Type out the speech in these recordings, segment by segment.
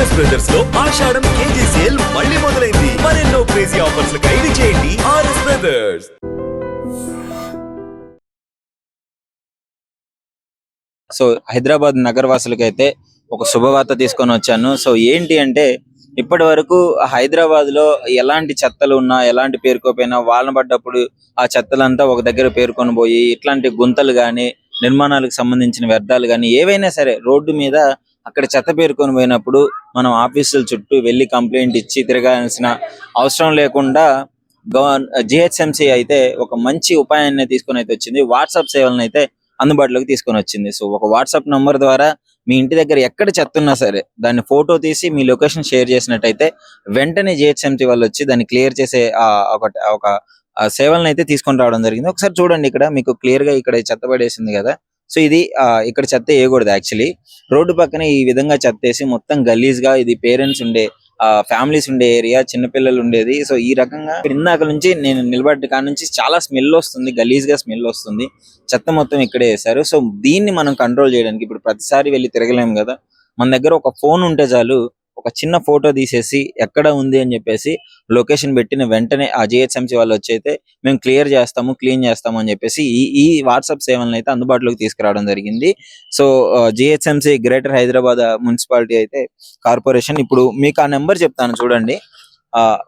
RS brothers లో ఆషాఢం KG sale మళ్ళీ మొదలైంది. మరెన్నో క్రేజీ ఆఫర్స్ ఖైదీ చేయండి ఆర్ఎస్ బ్రదర్స్. సో హైదరాబాద్ నగరవాసులకి అయితే ఒక శుభవార్త తీసుకొని వచ్చాను. సో ఏంటి అంటే ఇప్పటి వరకు హైదరాబాద్ లో ఎలాంటి చెత్తలు ఉన్నా ఎలాంటి పేరుకోపోయినా వాళ్ళని పడ్డప్పుడు ఆ చెత్తలంతా ఒక దగ్గర పేరుకొని పోయి ఇట్లాంటి గుంతలు గాని నిర్మాణాలకు సంబంధించిన వ్యర్థాలు గాని ఏవైనా సరే రోడ్డు మీద అక్కడ చెత్త పేరుకొని పోయినప్పుడు మనం ఆఫీసుల చుట్టూ వెళ్లి కంప్లైంట్ ఇచ్చి తిరగాల్సిన అవసరం లేకుండా జిహెచ్ఎంసి అయితే ఒక మంచి ఉపాయాన్ని తీసుకొని అయితే వచ్చింది. వాట్సాప్ సేవలను అయితే అందుబాటులోకి తీసుకొని వచ్చింది. సో ఒక వాట్సాప్ నంబర్ ద్వారా మీ ఇంటి దగ్గర ఎక్కడ చెత్త ఉన్నా సరే దాన్ని ఫోటో తీసి మీ లొకేషన్ షేర్ చేసినట్టయితే వెంటనే జిహెచ్ఎంసి వాళ్ళు వచ్చి దాన్ని క్లియర్ చేసే ఒక సేవలను అయితే తీసుకొని రావడం జరిగింది. ఒకసారి చూడండి, ఇక్కడ మీకు క్లియర్ గా ఇక్కడ చెత్త పడేసింది కదా. సో ఇది ఇక్కడ చెత్త వేయకూడదు. యాక్చువల్లీ రోడ్డు పక్కన ఈ విధంగా చెత్త వేసి మొత్తం గలీజ్ గా, ఇది పేరెంట్స్ ఉండే ఫ్యామిలీస్ ఉండే ఏరియా, చిన్నపిల్లలు ఉండేది. సో ఈ రకంగా ఇందాక నుంచి నేను నిలబడ్డ కాడ నుంచి చాలా స్మెల్ వస్తుంది, గలీజ్ గా స్మెల్ వస్తుంది. చెత్త మొత్తం ఇక్కడే వేశారు. సో దీన్ని మనం కంట్రోల్ చేయడానికి ఇప్పుడు ప్రతిసారి వెళ్ళి తిరగలేము కదా. మన దగ్గర ఒక ఫోన్ ఉంటే చాలు, ఒక చిన్న ఫోటో తీసేసి ఎక్కడ ఉంది అని చెప్పేసి లొకేషన్ పెట్టిన వెంటనే ఆ జిహెచ్ఎంసీ వాళ్ళు వచ్చి అయితే మేము క్లియర్ చేస్తాము, క్లీన్ చేస్తాము అని చెప్పేసి ఈ వాట్సాప్ సేవలను అయితే అందుబాటులోకి తీసుకురావడం జరిగింది. So GHMC greater Hyderabad municipality అయితే కార్పొరేషన్. ఇప్పుడు మీకు ఆ నెంబర్ చెప్తాను చూడండి.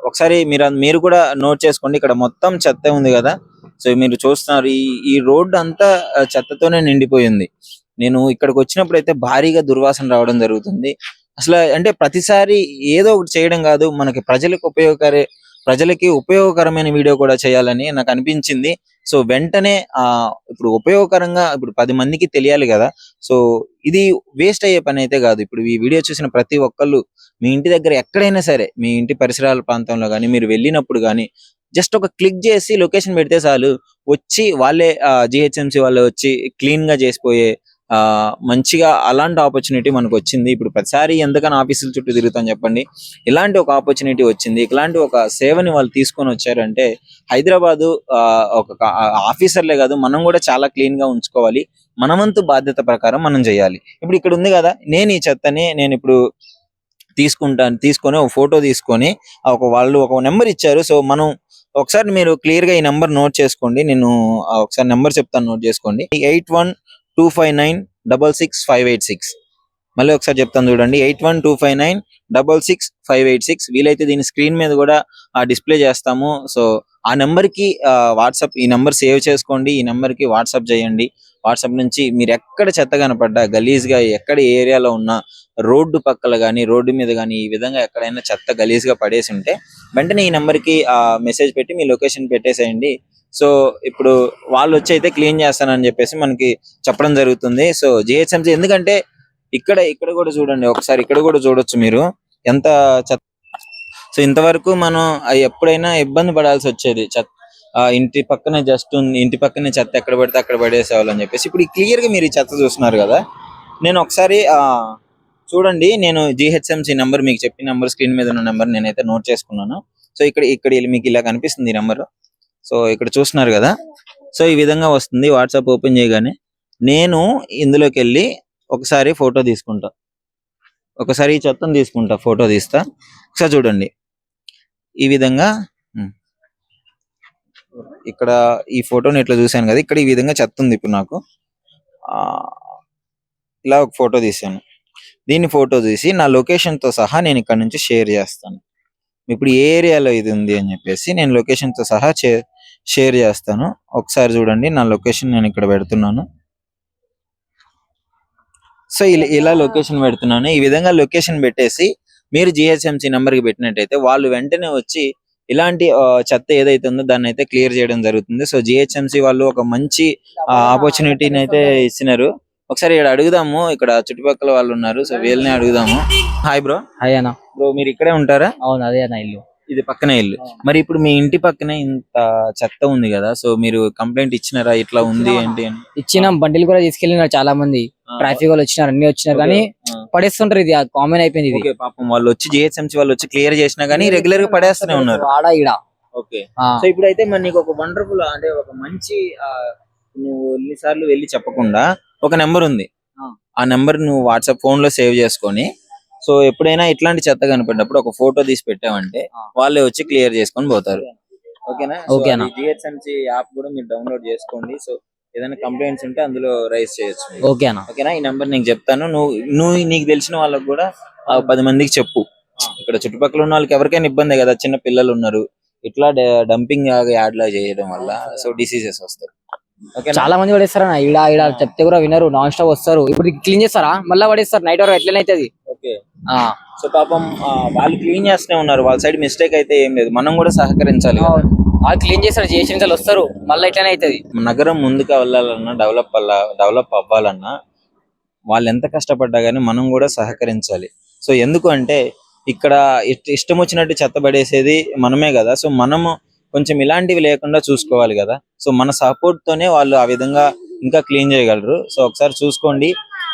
ఒకసారి మీరు కూడా నోట్ చేసుకోండి. ఇక్కడ మొత్తం చెత్త ఉంది కదా. సో మీరు చూస్తున్నారు ఈ రోడ్డు అంతా చెత్తతోనే నిండిపోయింది. నేను ఇక్కడికి వచ్చినప్పుడు అయితే భారీగా దుర్వాసన రావడం జరుగుతుంది. అసలు అంటే ప్రతిసారి ఏదో ఒకటి చేయడం కాదు, మనకి ప్రజలకి ఉపయోగకరమైన వీడియో కూడా చేయాలని నాకు అనిపించింది. సో వెంటనే ఇప్పుడు ఉపయోగకరంగా ఇప్పుడు 10 మందికి తెలియాలి కదా. సో ఇది వేస్ట్ అయ్యే పని అయితే కాదు. ఇప్పుడు ఈ వీడియో చూసిన ప్రతి ఒక్కళ్ళు మీ ఇంటి దగ్గర ఎక్కడైనా సరే, మీ ఇంటి పరిసరాల ప్రాంతంలో కానీ మీరు వెళ్ళినప్పుడు కానీ జస్ట్ ఒక క్లిక్ చేసి లొకేషన్ పెడితే చాలు, వచ్చి వాళ్ళే జిహెచ్ఎంసీ వాళ్ళు వచ్చి క్లీన్ గా చేసిపోయే మంచిగా అలాంటి ఆపర్చునిటీ మనకు వచ్చింది. ఇప్పుడు ప్రతిసారి ఎందుకని ఆఫీసుల చుట్టూ తిరుగుతాం చెప్పండి. ఇలాంటి ఒక ఆపర్చునిటీ వచ్చింది, ఇలాంటి ఒక సేవని వాళ్ళు తీసుకొని వచ్చారంటే హైదరాబాదు ఒక ఆఫీసర్లే కాదు, మనం కూడా చాలా క్లీన్ గా ఉంచుకోవాలి. మనవంతు బాధ్యత ప్రకారం మనం చేయాలి. ఇప్పుడు ఇక్కడ ఉంది కదా, నేను ఈ చెత్తని నేను ఇప్పుడు తీసుకొని ఒక ఫోటో తీసుకొని వాళ్ళు ఒక నెంబర్ ఇచ్చారు. సో మనం ఒకసారి మీరు క్లియర్ గా ఈ నెంబర్ నోట్ చేసుకోండి. నేను ఒకసారి నెంబర్ చెప్తాను, నోట్ చేసుకోండి. 8125966586. మళ్ళీ ఒకసారి చెప్తాను చూడండి, 8125966586. వీలైతే దీని స్క్రీన్ మీద కూడా డిస్ప్లే చేస్తాము. సో ఆ నెంబర్ కి వాట్సాప్, ఈ నెంబర్ సేవ్ చేసుకోండి, ఈ నెంబర్ కి వాట్సాప్ చేయండి. వాట్సాప్ నుంచి మీరు ఎక్కడ చెత్త కనపడ్డా, గలీజ్ గా ఎక్కడ ఏరియాలో ఉన్నా, రోడ్డు పక్కల గానీ రోడ్డు మీద గానీ ఈ విధంగా ఎక్కడైనా చెత్త గలీజ్ గా పడేసి ఉంటే వెంటనే ఈ నెంబర్ కి మెసేజ్ పెట్టి మీ లొకేషన్ పెట్టేసేయండి. సో ఇప్పుడు వాళ్ళు వచ్చి అయితే క్లీన్ చేస్తానని చెప్పేసి మనకి చెప్పడం జరుగుతుంది. సో జిహెచ్ఎంసీ ఎందుకంటే ఇక్కడ కూడా చూడండి, ఒకసారి ఇక్కడ కూడా చూడొచ్చు మీరు ఎంత చెత్త. సో ఇంతవరకు మనం ఎప్పుడైనా ఇబ్బంది పడాల్సి వచ్చేది, ఇంటి పక్కనే చెత్త ఎక్కడ పడితే అక్కడ పడేసేవాళ్ళు అని చెప్పేసి. ఇప్పుడు క్లియర్ గా మీరు ఈ చెత్త చూస్తున్నారు కదా. నేను ఒకసారి చూడండి, నేను జిహెచ్ఎంసీ నెంబర్ మీకు చెప్పిన నెంబర్, స్క్రీన్ మీద ఉన్న నెంబర్ నేనైతే నోట్ చేసుకున్నాను. సో ఇక్కడ మీకు ఇలా కనిపిస్తుంది ఈ నెంబర్. సో ఇక్కడ చూస్తున్నారు కదా. సో ఈ విధంగా వస్తుంది. వాట్సాప్ ఓపెన్ చేయగానే నేను ఇందులోకి వెళ్ళి ఒకసారి ఫోటో తీసుకుంటా, ఒకసారి ఈ చెత్తను తీసుకుంటా, ఫోటో తీస్తా. ఒకసారి చూడండి ఈ విధంగా. ఇక్కడ ఈ ఫోటోని ఇట్లా చూశాను కదా, ఇక్కడ ఈ విధంగా చెత్త ఉంది. ఇప్పుడు నాకు ఇలా ఒక ఫోటో తీసాను. దీన్ని ఫోటో తీసి నా లొకేషన్ తో సహా నేను ఇక్కడ నుంచి షేర్ చేస్తాను. ఇప్పుడు ఏ ఏరియాలో ఇది ఉంది అని చెప్పేసి నేను లొకేషన్ తో సహా షేర్ చేస్తాను. ఒకసారి చూడండి, నా లొకేషన్ నేను ఇక్కడ పెడుతున్నాను. సో ఇలా లొకేషన్ పెడుతున్నాను. ఈ విధంగా లొకేషన్ పెట్టేసి మీరు జిహెచ్ఎంసీ నెంబర్ కి పెట్టినట్టయితే వాళ్ళు వెంటనే వచ్చి ఇలాంటి చెత్త ఏదైతే ఉందో దాన్ని అయితే క్లియర్ చేయడం జరుగుతుంది. సో జిహెచ్ఎంసీ వాళ్ళు ఒక మంచి ఆపర్చునిటీని అయితే ఇచ్చినారు. ఒకసారి ఇక్కడ అడుగుదాము, ఇక్కడ చుట్టుపక్కల వాళ్ళు ఉన్నారు. సో వీళ్ళని అడుగుదాము. Hi bro. హాయ్ అన్న. బ్రో మీరు ఇక్కడే ఉంటారా? అవును, అదే అన్న ఇల్లు. ఇది పక్కనే ఇల్లు. మరి ఇప్పుడు మీ ఇంటి పక్కనే ఇంత చెత్త ఉంది కదా, సో మీరు కంప్లైంట్ ఇచ్చినారా ఇట్లా ఉంది ఏంటి అని? ఇచ్చినాం, బండిలు కూడా తీసుకెళ్ళినారు చాలా మంది, ట్రాఫిక్ వాళ్ళు వచ్చినారు, అన్ని వచ్చినారు, కానీ పడేస్తుంటారు. ఇది కామన్ అయిపోయింది. ఇది పాపం వాళ్ళు వచ్చి జిహెచ్ఎంసీ వాళ్ళు వచ్చి క్లియర్ చేసినా గానీ రెగ్యులర్ గా పడేస్తూనే ఉన్నారు ఆడ ఈడ. ఓకే. సో ఇప్పుడైతే మరి నీకు ఒక వండర్ఫుల్, అంటే ఒక మంచి, నువ్వు ఎన్నిసార్లు వెళ్ళి చెప్పకుండా ఒక నెంబర్ ఉంది. ఆ నెంబర్ నువ్వు వాట్సాప్ ఫోన్ లో సేవ్ చేసుకొని సో ఎప్పుడైనా ఇట్లాంటి చెత్త కనపడినప్పుడు ఒక ఫోటో తీసి పెట్టామంటే వాళ్ళే వచ్చి క్లియర్ చేసుకొని పోతారు. ఓకేనా? ఓకేనా. జిహెచ్ఎంసీ యాప్ కూడా మీరు డౌన్లోడ్ చేసుకోండి. సో ఏదైనా కంప్లైంట్స్ ఉంటే అందులో రైజ్ చేయొచ్చు మీరు. ఓకేనా. ఓకేనా? ఈ నెంబర్ నీకు చెప్తాను. నువ్వు నీకు తెలిసిన వాళ్ళకి కూడా 10 మందికి చెప్పు. ఇక్కడ చుట్టుపక్కల ఉన్న వాళ్ళకి ఎవరికైనా ఇబ్బంది కదా, చిన్న పిల్లలు ఉన్నారు, ఇట్లా డంపింగ్ యార్డ్ లా చేయడం వల్ల సో డిసీజెస్ వస్తాయి. ఓకే, చాలా మంది పడేస్తారా ఈడ ఈడ చెప్తే కూడా వినరు, నాన్ స్టాప్ వస్తారు. ఇప్పుడు క్లీన్ చేస్తారా, మళ్ళీ పడేస్తారు నైట్ వరకు, ఎట్లనైతుంది. ఓకే. సో పాపం వాళ్ళు క్లీన్ చేస్తూనే ఉన్నారు, వాళ్ళ సైడ్ మిస్టేక్ అయితే ఏం లేదు, మనం కూడా సహకరించాలి కదా. వాళ్ళు క్లీన్ చేస్తారు, చేసిన వస్తారు, మళ్ళీ ఇట్లనే అవుతుంది. నగరం ముందుకు వెళ్ళాలన్నా, డెవలప్ అవ్వాలన్నా వాళ్ళు ఎంత కష్టపడ్డా గానీ మనం కూడా సహకరించాలి. సో ఎందుకు అంటే ఇక్కడ ఇష్టం వచ్చినట్టు చెత్త పడేసేది మనమే కదా. సో మనము కొంచెం ఇలాంటివి లేకుండా చూసుకోవాలి కదా. సో మన సపోర్ట్ తోనే వాళ్ళు ఆ విధంగా ఇంకా క్లీన్ చేయగలరు. సో ఒకసారి చూసుకోండి.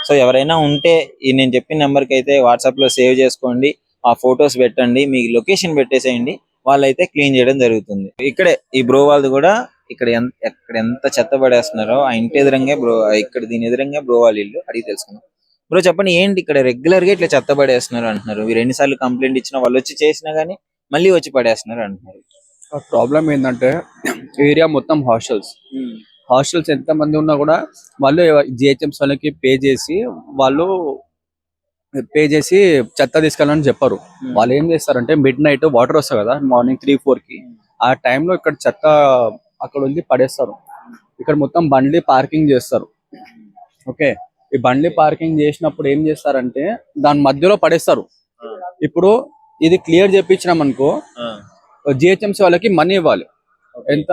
సో ఎవరైనా ఉంటే ఈ నేను చెప్పిన నెంబర్కి అయితే వాట్సాప్ లో సేవ్ చేసుకోండి, ఆ ఫొటోస్ పెట్టండి, మీ లొకేషన్ పెట్టేసేయండి, వాళ్ళైతే క్లీన్ చేయడం జరుగుతుంది. ఇక్కడే ఈ బ్రో వాళ్ళు కూడా ఇక్కడ ఎంత చెత్త పడేస్తున్నారో ఆ ఇంటి ఎదురంగా బ్రో, ఇక్కడ దీని ఎదురంగా బ్రో వాళ్ళ ఇల్లు, అడిగి తెలుసుకున్నాం. బ్రో చెప్పండి, ఏంటి ఇక్కడ రెగ్యులర్ గా ఇట్లా చెత్త పడేస్తున్నారు అంటున్నారు, మీరు ఎన్నిసార్లు కంప్లైంట్ ఇచ్చినా వాళ్ళు వచ్చి చేసినా గానీ మళ్ళీ వచ్చి పడేస్తున్నారు అంటున్నారు. ప్రాబ్లం ఏంటంటే ఏరియా మొత్తం హాస్టల్స్ ఎంత మంది ఉన్నా కూడా వాళ్ళు జిహెచ్ఎంసీ వాళ్ళకి పే చేసి చెత్త తీసుకెళ్ళాలని చెప్పారు. వాళ్ళు ఏం చేస్తారంటే మిడ్ నైట్ వాటర్ వస్తాయి కదా, మార్నింగ్ 3-4 కి, ఆ టైంలో ఇక్కడ చెత్త అక్కడ ఉంది పడేస్తారు. ఇక్కడ మొత్తం బండ్లు పార్కింగ్ చేస్తారు. ఓకే, ఈ బండ్లు పార్కింగ్ చేసినప్పుడు ఏం చేస్తారంటే దాని మధ్యలో పడేస్తారు. ఇప్పుడు ఇది క్లియర్ చేయించినాం అనుకో, జిహెచ్ఎంసీ వాళ్ళకి మనీ ఇవ్వాలి. ఎంత?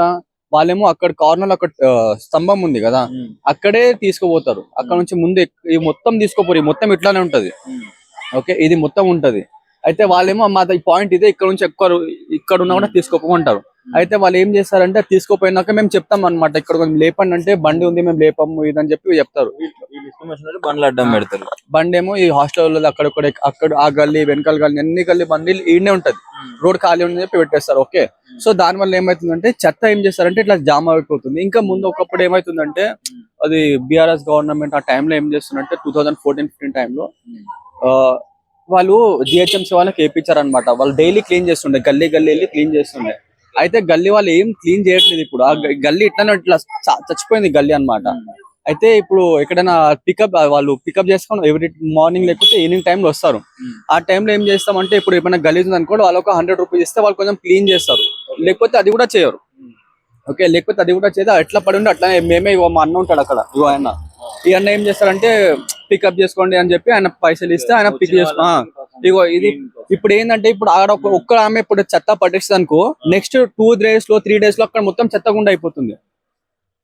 వాళ్ళేమో అక్కడ కార్నర్ అక్కడ స్తంభం ఉంది కదా, అక్కడే తీసుకుపోతారు. అక్కడ నుంచి ముందు ఈ మొత్తం తీసుకోపోరు, ఈ మొత్తం ఇట్లానే ఉంటది. ఓకే, ఇది మొత్తం ఉంటది. అయితే వాళ్ళేమో మా పాయింట్ ఇదే, ఇక్కడ నుంచి ఇక్కడ ఉన్నా కూడా తీసుకోపోమంటారు. అయితే వాళ్ళు ఏం చేస్తారంటే తీసుకోపోయినాక మేము చెప్తాం అనమాట, ఇక్కడ కొంచెం లేపండి అంటే బండి ఉంది మేము లేపము ఇదని చెప్పి చెప్తారు. బండ్లు అడ్డం పెడతారు. బండి ఏమో ఈ హాస్టల్ అక్కడ ఆ గల్లీ వెనకాల గల్లీ అన్ని గల్లీ బండి ఈడనే ఉంటది, రోడ్ ఖాళీ ఉందని చెప్పి పెట్టేస్తారు. ఓకే, సో దాని వల్ల ఏమైతుందంటే చెత్త ఏం చేస్తారంటే ఇట్లా జామ్ అయిపోతుంది. ఇంకా ముందు ఒకప్పుడు ఏమైతుందంటే అది బీఆర్ఎస్ గవర్నమెంట్ ఆ టైంలో ఏం చేస్తుందంటే 2014-15 టైంలో వాళ్ళు జిహెచ్ఎంసీ వాళ్ళకి వేయించారనమాట. వాళ్ళు డైలీ క్లీన్ చేస్తుండే, గల్లీ వెళ్ళి క్లీన్ చేస్తుండే. అయితే గల్లీ వాళ్ళు ఏం క్లీన్ చేయట్లేదు. ఇప్పుడు ఆ గల్లీ ఇట్లానే ఇట్లా చచ్చిపోయింది గల్లీ అన్నమాట. అయితే ఇప్పుడు ఎక్కడైనా వాళ్ళు పికప్ చేసుకొని ఎవ్రీ మార్నింగ్ లేకపోతే ఈవినింగ్ టైంలో వస్తారు. ఆ టైంలో ఏం చేస్తామంటే ఇప్పుడు ఏమైనా గలీజ్ ఉంది అనుకోండి, వాళ్ళు ఒక 100 రూపీస్ ఇస్తే వాళ్ళు కొంచెం క్లీన్ చేస్తారు, లేకపోతే అది కూడా చేయరు. ఓకే, లేకపోతే అది కూడా చేస్తే ఎట్లా పడి ఉండి అట్లానే మేమే మా అన్న ఉంటాడు అక్కడ, ఆయన ఈ అన్న ఏం చేస్తారంటే పికప్ చేసుకోండి అని చెప్పి ఆయన పైసలు ఇస్తే ఆయన పిక్ ఇగో ఇది. ఇప్పుడు ఏంటంటే ఇప్పుడు ఆడ ఒక్క ఆమె ఇప్పుడు చెత్త పట్టేస్తుంది అనుకో, నెక్స్ట్ 2 days లో 3 days లో అక్కడ మొత్తం చెత్త గుండా అయిపోతుంది.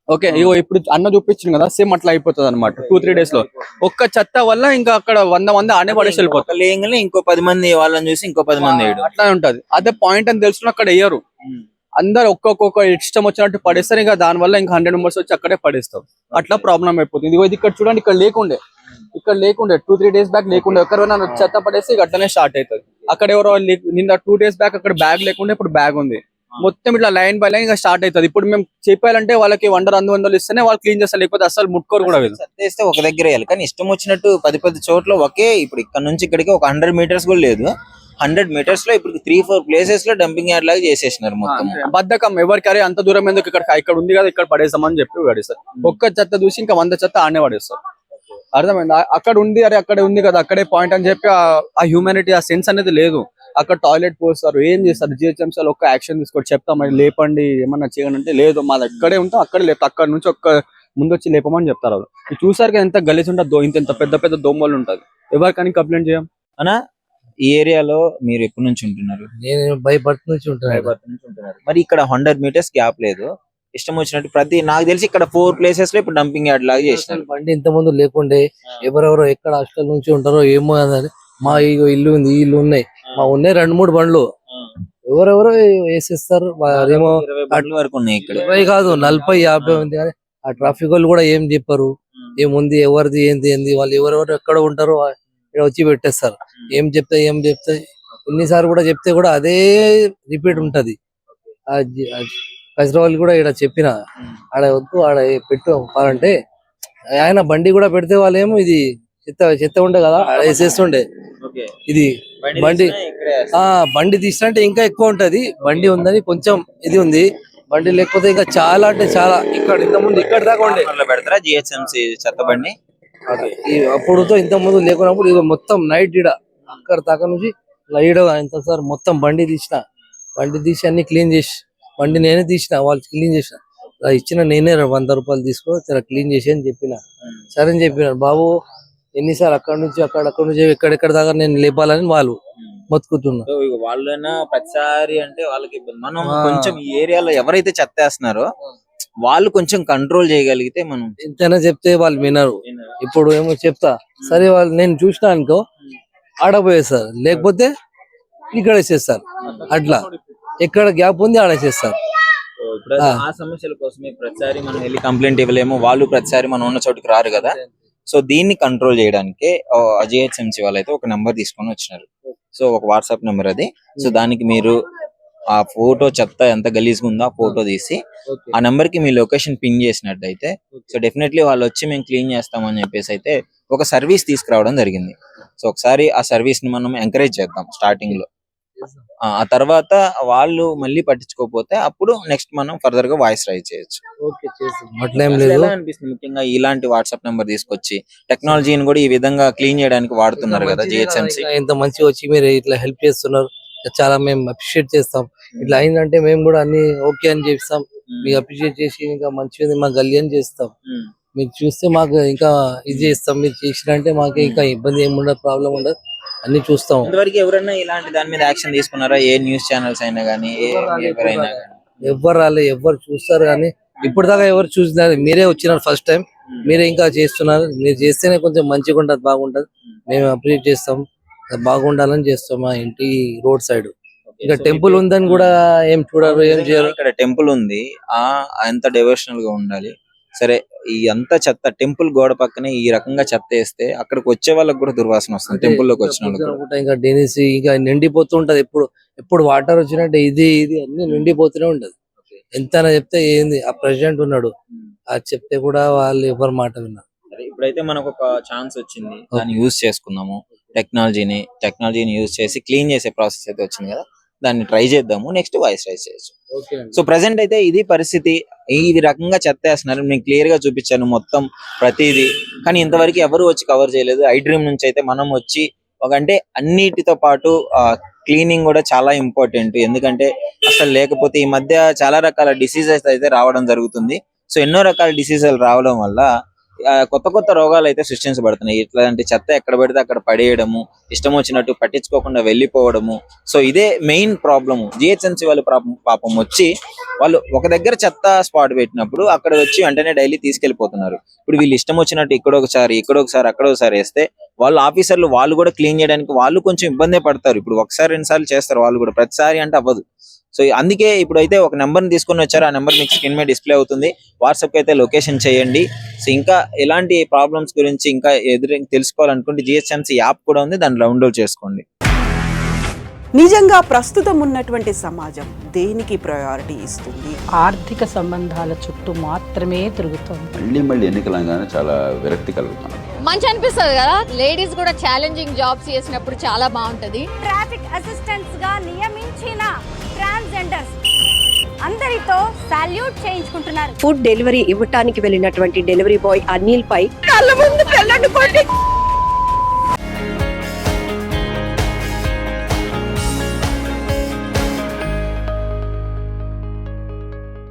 ఓకే, ఇగో ఇప్పుడు అన్న చూపించింది కదా, సేమ్ అట్లా అయిపోతుంది అనమాట. 2-3 days లో ఒక్క చెత్త వల్ల ఇంకా అక్కడ 100 మంది ఆనే పడేసి వెళ్ళిపోతారు. ఇంకో 10 మంది వాళ్ళని చూసి ఇంకో 10 మంది అట్లా ఉంటది. అదే పాయింట్ అని తెలుసుకుని అక్కడ వేయరు, అందరు ఒక్కొక్క ఇష్టం వచ్చినట్టు పడేస్తారు. ఇంకా దాని వల్ల ఇంకా 100 members వచ్చి అక్కడే పడేస్తారు. అట్లా ప్రాబ్లం అయిపోతుంది. ఇది ఇక్కడ చూడండి, ఇక్కడ లేకుండే 2-3 days బ్యాక్ లేకుండే, ఎవరైనా చెత్త పడేసి అట్లనే స్టార్ట్ అవుతుంది. అక్కడ ఎవరో నిన్న 2 days బ్యాక్ అక్కడ బ్యాగ్ లేకుండే, ఇప్పుడు బ్యాగ్ ఉంది. మొత్తం ఇట్లా లైన్ బై లైన్ స్టార్ట్ అవుతుంది. ఇప్పుడు మేము చెప్పాలంటే వాళ్ళకి 100-200 ఇస్తేనే వాళ్ళు క్లీన్ చేస్తారు, లేకపోతే అసలు ముట్టుకోరు కూడా. చేస్తే ఒక దగ్గర వేయాలి, కానీ ఇష్టం వచ్చినట్టు 10 చోట్ల ఒకే, ఇప్పుడు ఇక్కడ నుంచి ఇక్కడికి ఒక 100 meters కూడా లేదు, 100 meters లో ఇప్పుడు 3-4 places లో డంపింగ్ యార్డ్ లాగా చేసేసినారు మొత్తం. బద్దకం ఎవరికి, అరే అంత దూరం ఎందుకు, ఇక్కడ ఉంది కదా ఇక్కడ పడేస్తామని చెప్పి పడేస్తారు. ఒక్క చెత్త చూసి ఇంకా 100 చెత్త ఆడనే పడేస్తారు. అర్థమైంది? అక్కడ ఉంది, అరే అక్కడ ఉంది కదా అక్కడే పాయింట్ అని చెప్పి ఆ హ్యూమానిటీ, ఆ సెన్స్ అనేది లేదు. అక్కడ టాయిలెట్ పోస్తారు, ఏం చేస్తారు జిహెచ్ఎంసీ ఒక్క యాక్షన్ తీసుకోండి, చెప్తాం లేపండి ఏమన్నా చేయండి అంటే లేదు, మాది అక్కడే ఉంటాం అక్కడే లేపు, అక్కడ నుంచి ముందు వచ్చి లేపమని చెప్తారు. వాళ్ళు చూసారు కదా ఎంత గలీజ్ ఉంటుంది, ఇంత పెద్ద దోమలు ఉంటుంది, ఎవరికని కంప్లైంట్ చేయం అనా. ఈ ఏరియాలో మీరు ఎప్పటి నుంచి ఉంటున్నారు? నేను భయపడుతు నుంచి ఉంటున్నారు. మరి ఇక్కడ 100 meters గ్యాప్ లేదు, ఇష్టం వచ్చినట్టు నాకు తెలిసి ఇక్కడ 4 places లో ఇప్పుడు డంపింగ్ యార్డ్ లాగా చేసినారు. బండి ఇంత ముందు లేకుండే, ఎవరెవరో ఎక్కడ హాస్టల్ నుంచి ఉంటారో ఏమో అని, మా ఇల్లు ఉంది, ఈ ఇల్లు ఉన్నాయి, మా ఉన్నాయి 2-3 బండ్లు, ఎవరెవరో వేసేస్తారు. ఏమో 20 వరకు ఉన్నాయి ఇక్కడ, 20 కాదు 40-50 ఉంది. కానీ ఆ ట్రాఫిక్ వాళ్ళు కూడా ఏం చెప్పారు, ఏముంది ఎవరిది ఏంది వాళ్ళు ఎవరెవరు ఎక్కడ ఉంటారో ఇక్కడ వచ్చి పెట్టేస్తారు. ఏం చెప్తే ఎన్నిసార్లు కూడా చెప్తే కూడా అదే రిపీట్ ఉంటది. కచరా వాళ్ళు కూడా ఇక్కడ చెప్పిన ఆడ వద్దు, ఆడ పెట్టు అంటే ఆయన బండి కూడా పెడితే వాళ్ళేమో ఇది చెత్త ఉండే కదా ఆడ వేసేస్తుండే. ఓకే. ఇది బండి తీసినా ఇక్కడే వేస్తారు. బండి తీసినట్టే ఇంకా ఎక్కువ ఉంటది. బండి ఉందని కొంచెం ఇది ఉంది. బండి లేకపోతే ఇంకా చాలా అంటే చాలా ఇక్కడ ఇంత ముందు ఇక్కడ దాకా ఉండే. కార్నర్లో పెడతారా జిహెచ్ఎంసి చెత్త బండి? అప్పుడుతో ఇంత ముందు లేకున్నప్పుడు ఇది మొత్తం నైట్ ఇడ అక్కడ దాకా నుంచి లైడ్ ఎంత సార్ మొత్తం బండి తీసి అన్ని క్లీన్ చేసి బండి నేనే తీసిన, వాళ్ళు క్లీన్ చేసిన. ఇచ్చిన నేనే 100 రూపాయలు తీసుకో క్లీన్ చేసి అని చెప్పిన. సరే అని చెప్పినారు. బాబు ఎన్నిసార్లు అక్కడ నుంచి ఎక్కడెక్కడ దాకా నేను లేపాలని వాళ్ళు మొత్తుకుతున్నారు. సో ఇక వాళ్ళైనా ప్రతిసారి అంటే వాళ్ళకి ఇబ్బంది. మనం కొంచెం ఈ ఏరియాలో ఎవరైతే చెత్త వేస్తున్నారో వాళ్ళు కొంచెం కంట్రోల్ చేయగలిగితే మనం ఎంతైనా చెప్తే వాళ్ళు వినరు. ఇప్పుడు ఏమో చెప్తా సరే వాళ్ళు నేను చూసినా అనుకో ఆడపోయేస్తారు, లేకపోతే ఇక్కడ వేసేస్తారు. అట్లా ఎక్కడ గ్యాప్ ఉంది ఆడేసేస్తారు. ఇప్పుడు ఆ సమస్యల కోసమే ప్రతిసారి మనం వెళ్ళి కంప్లైంట్ ఇవ్వలేము, వాళ్ళు ప్రతిసారి మనం ఉన్న చోటుకి రారు కదా. సో దీన్ని కంట్రోల్ చేయడానికి జిహెచ్ఎంసి వాళ్ళైతే ఒక నెంబర్ తీసుకొని వచ్చినారు. సో ఒక వాట్సాప్ నెంబర్ అది. సో దానికి మీరు ఆ ఫోటో చెత్త ఎంత గలీజ్గా ఉందో ఆ ఫోటో తీసి ఆ నెంబర్ కి మీ లొకేషన్ పింగ్ చేసినట్టయితే సో డెఫినెట్లీ వాళ్ళు వచ్చి మేము క్లీన్ చేస్తామని చెప్పేసి అయితే ఒక సర్వీస్ తీసుకురావడం జరిగింది. సో ఒకసారి ఆ సర్వీస్ ని మనం ఎంకరేజ్ చేద్దాం స్టార్టింగ్ లో. ఆ తర్వాత వాళ్ళు మళ్ళీ పట్టించుకోకపోతే అప్పుడు నెక్స్ట్ మనం ఫర్దర్ గా వాయిస్ రైజ్ చేయొచ్చు. అట్లేం అసలు లేదు. ఎలా అనిపిస్తుంది ముఖ్యంగా ఇలాంటి వాట్సాప్ నెంబర్ తీసుకొచ్చి టెక్నాలజీని కూడా ఈ విధంగా క్లీన్ చేయడానికి వాడుతున్నారు కదా జిహెచ్ఎంసి. ఇంత మంచిగా వచ్చి మీరు ఇట్లా హెల్ప్ చేస్తున్నారు, చాలా మేము అప్రిషియేట్ చేస్తాం. ఇట్లా అయిందంటే మేము కూడా అన్ని ఓకే అని చేస్తాం. మీకు అప్రిషియేట్ చేసి ఇంకా మంచిగా మా గల్లీ అని చేస్తాం. మీరు చూస్తే మాకు ఇంకా ఇది చేస్తాం. మీరు చేసినంటే మాకు ఇంకా ఇబ్బంది ఏముండదు, ప్రాబ్లం ఉండదు, అన్ని చూస్తాం. ఇంతవరకు ఎవరైనా ఇలాంటి దాని మీద యాక్షన్ తీసుకున్నారా? ఏ న్యూస్ ఛానల్స్ అయినా కానీ ఎవరైనా? ఎవరు రాలే, ఎవరు చూస్తారు కానీ ఇప్పుడు దాకా ఎవరు చూసినారు. మీరే వచ్చినారు ఫస్ట్ టైం, మీరే ఇంకా చేస్తున్నారు. మీరు చేస్తేనే కొంచెం మంచిగా ఉంటది, బాగుంటది. మేము అప్రిషియేట్ చేస్తాం, బాగుండాలని చేస్తాం. మా ఇంటి రోడ్ సైడ్ ఇంకా టెంపుల్ ఉందని కూడా ఏం చూడరు, ఏం చేయరు. ఇక్కడ టెంపుల్ ఉంది, ఎంత డివోషనల్ గా ఉండాలి. సరే ఈ అంత చెత్త టెంపుల్ గోడ పక్కనే ఈ రకంగా చెత్త వేస్తే అక్కడికి వచ్చే వాళ్ళకి కూడా దుర్వాసన వస్తుంది. టెంపుల్ లోకి వచ్చిన వాళ్ళకి ఇంకా డెనిస్ ఇంకా నిండిపోతూ ఉంటది. ఎప్పుడు వాటర్ వచ్చినట్టు ఇది అన్ని నిండిపోతూనే ఉంటది. ఎంతైనా చెప్తే ఏంది ఆ ప్రెసిడెంట్ ఉన్నాడు, అది చెప్తే కూడా వాళ్ళు ఎవరు మాట విన్నారు. ఇప్పుడైతే మనకు ఒక ఛాన్స్ వచ్చింది, దాన్ని యూజ్ చేసుకుందాము. టెక్నాలజీని యూజ్ చేసి క్లీన్ చేసే ప్రాసెస్ అయితే వచ్చింది కదా, దాన్ని ట్రై చేద్దాము. నెక్స్ట్ వాయిస్ రైజ్ చేయొచ్చు. సో ప్రెసెంట్ అయితే ఇది పరిస్థితి. ఈ రకంగా చెత్త వేస్తున్నారు, నేను క్లియర్ గా చూపించాను మొత్తం ప్రతిదీ. కానీ ఇంతవరకు ఎవరు వచ్చి కవర్ చేయలేదు. ఐ డ్రీమ్ నుంచి అయితే మనం వచ్చి అంటే అన్నిటితో పాటు క్లీనింగ్ కూడా చాలా ఇంపార్టెంట్. ఎందుకంటే అసలు లేకపోతే ఈ మధ్య చాలా రకాల డిసీజెస్ అయితే రావడం జరుగుతుంది. సో ఎన్నో రకాల డిసీజులు రావడం వల్ల కొత్త రోగాలు అయితే సృష్టించబడుతున్నాయి. ఇట్లాంటి చెత్త ఎక్కడ పడితే అక్కడ పడేయడము, ఇష్టం వచ్చినట్టు పట్టించుకోకుండా వెళ్ళిపోవడము. సో ఇదే మెయిన్ ప్రాబ్లము. జిహెచ్ఎంసి వాళ్ళు పాపం వచ్చి వాళ్ళు ఒక దగ్గర చెత్త స్పాట్ పెట్టినప్పుడు అక్కడ వచ్చి వెంటనే డైలీ తీసుకెళ్లిపోతున్నారు. ఇప్పుడు వీళ్ళు ఇష్టం వచ్చినట్టు ఇక్కడొకసారి అక్కడ ఒకసారి వేస్తే వాళ్ళు ఆఫీసర్లు వాళ్ళు కూడా క్లీన్ చేయడానికి వాళ్ళు కొంచెం ఇబ్బందే పడతారు. ఇప్పుడు ఒకసారి 2 సార్లు చేస్తారు వాళ్ళు కూడా, ప్రతిసారి అంటే అవ్వదు. సో అందుకే ఇప్పుడైతే ఒక నెంబర్ ని తీసుకొని వచ్చారు. ఆ నెంబర్ మీకు స్క్రీన్ మీద డిస్ప్లే అవుతుంది. వాట్సాప్ అయితే లొకేషన్ చేయండి. సో ఇంకా ఎలాంటి ప్రాబ్లమ్స్ గురించి ఇంకా తెలుసుకోవాలనుకుంటే జిహెచ్ఎంసి యాప్ కూడా ఉంది, దాన్ని డౌన్లోడ్ చేసుకోండి. నిజంగా ప్రస్తుతం ఉన్నటువంటి సమాజం దేనికి ప్రయారిటీ ఇస్తుంది? ఆర్థిక సంబంధాల చుట్టూ మాత్రమే తిరుగుతుంది. మళ్ళీ ఎన్నికలంగానే చాలా విరక్తి కలుగుతాం. మంచి అనిపిస్తుంది కదా, లేడీస్ కూడా ఛాలెంజింగ్ జాబ్స్ చేసినప్పుడు చాలా బాగుంటది. ట్రాఫిక్ అసిస్టెంట్స్ గా నియమించిన ట్రాన్స్జెండర్స్ అందరితో సాల్యూట్ చేయించుకుంటున్నారు. ఫుడ్ డెలివరీ ఇవ్వటానికి వెళ్ళినటువంటి డెలివరీ బాయ్ అనిల్ పై కళ్ళ ముందు